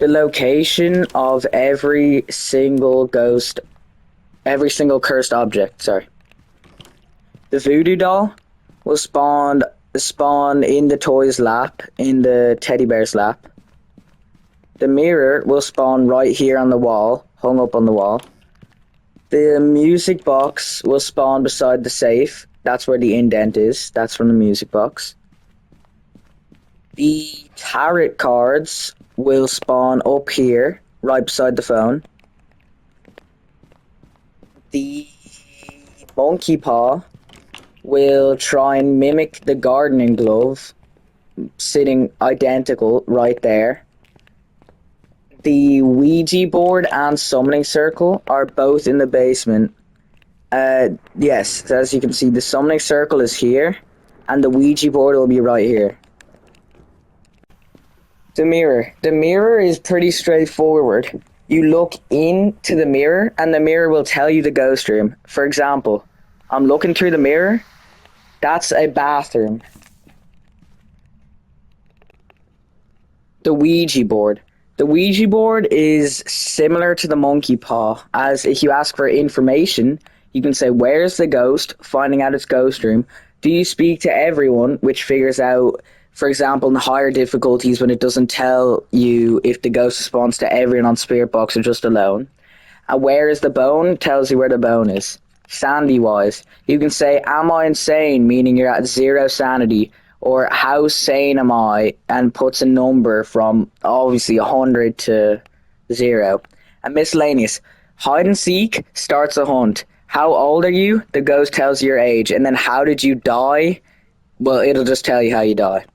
The location of every single cursed object, sorry. The voodoo doll will spawn in the toy's lap, in the teddy bear's lap. The mirror will spawn right here on the wall, hung up on the wall. The music box will spawn beside the safe. That's where the indent is. That's from the music box. The tarot cards will spawn up here, right beside the phone. The monkey paw will try and mimic the gardening glove, sitting identical right there. The Ouija board and summoning circle are both in the basement. Yes, as you can see, the summoning circle is here, and the Ouija board will be right here. The mirror. The mirror is pretty straightforward. You look into the mirror, and the mirror will tell you the ghost room. For example, I'm looking through the mirror. That's a bathroom. The Ouija board. The Ouija board is similar to the monkey paw, as if you ask for information, you can say, where's the ghost, finding out its ghost room. Do you speak to everyone, which figures out, for example, in higher difficulties when it doesn't tell you if the ghost responds to everyone on Spirit Box or just alone. And where is the bone, tells you where the bone is. Sanity-wise, you can say, am I insane, meaning you're at 0 sanity, or how sane am I, and puts a number from obviously 100 to 0. And miscellaneous. Hide and seek starts a hunt. How old are you? The ghost tells your age. And then how did you die? Well, it'll just tell you how you die.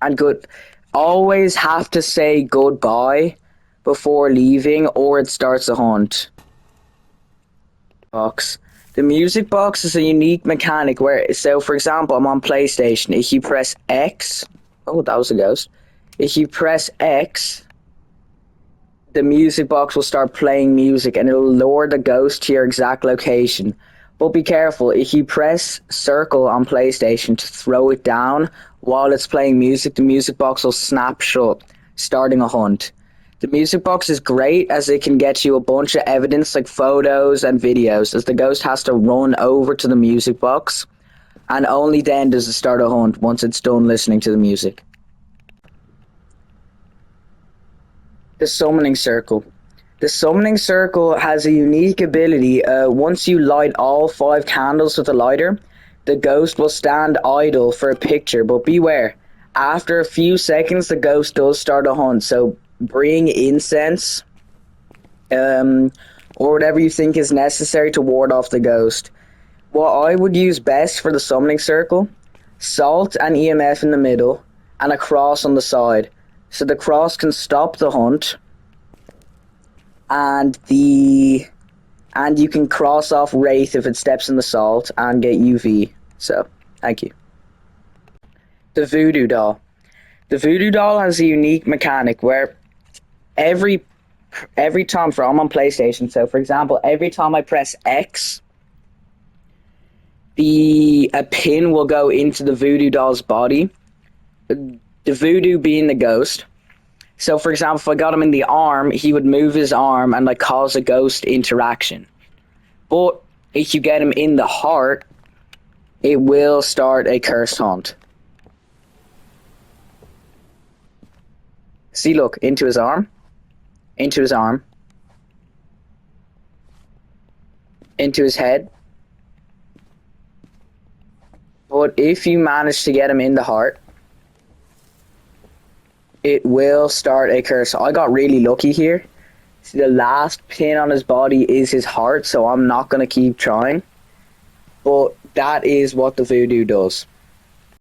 And good. Always have to say goodbye before leaving, or it starts a hunt. Box. The music box is a unique mechanic where, so for example, I'm on PlayStation. If you press X, oh, that was a ghost. If you press X, the music box will start playing music and it'll lure the ghost to your exact location. But be careful, if you press circle on PlayStation to throw it down while it's playing music, the music box will snap shut, starting a hunt. The music box is great as it can get you a bunch of evidence like photos and videos, as the ghost has to run over to the music box, and only then does it start a hunt once it's done listening to the music. The summoning circle. The summoning circle has a unique ability. Once you light all 5 candles with a lighter, the ghost will stand idle for a picture, but beware. After a few seconds, the ghost does start a hunt, so bring incense or whatever you think is necessary to ward off the ghost. What I would use best for the summoning circle, salt and EMF in the middle and a cross on the side, so the cross can stop the hunt, and you can cross off Wraith if it steps in the salt and get UV. So thank you. The voodoo doll. The voodoo doll has a unique mechanic where every time, I'm on PlayStation, so for example, every time I press X, a pin will go into the voodoo doll's body, the voodoo being the ghost. So for example, if I got him in the arm, he would move his arm and like cause a ghost interaction. But if you get him in the heart, it will start a cursed hunt. See, look, into his arm, into his arm, into his head. But if you manage to get him in the heart, it will start a curse. I got really lucky here. See, the last pin on his body is his heart, so I'm not going to keep trying. But that is what the voodoo does.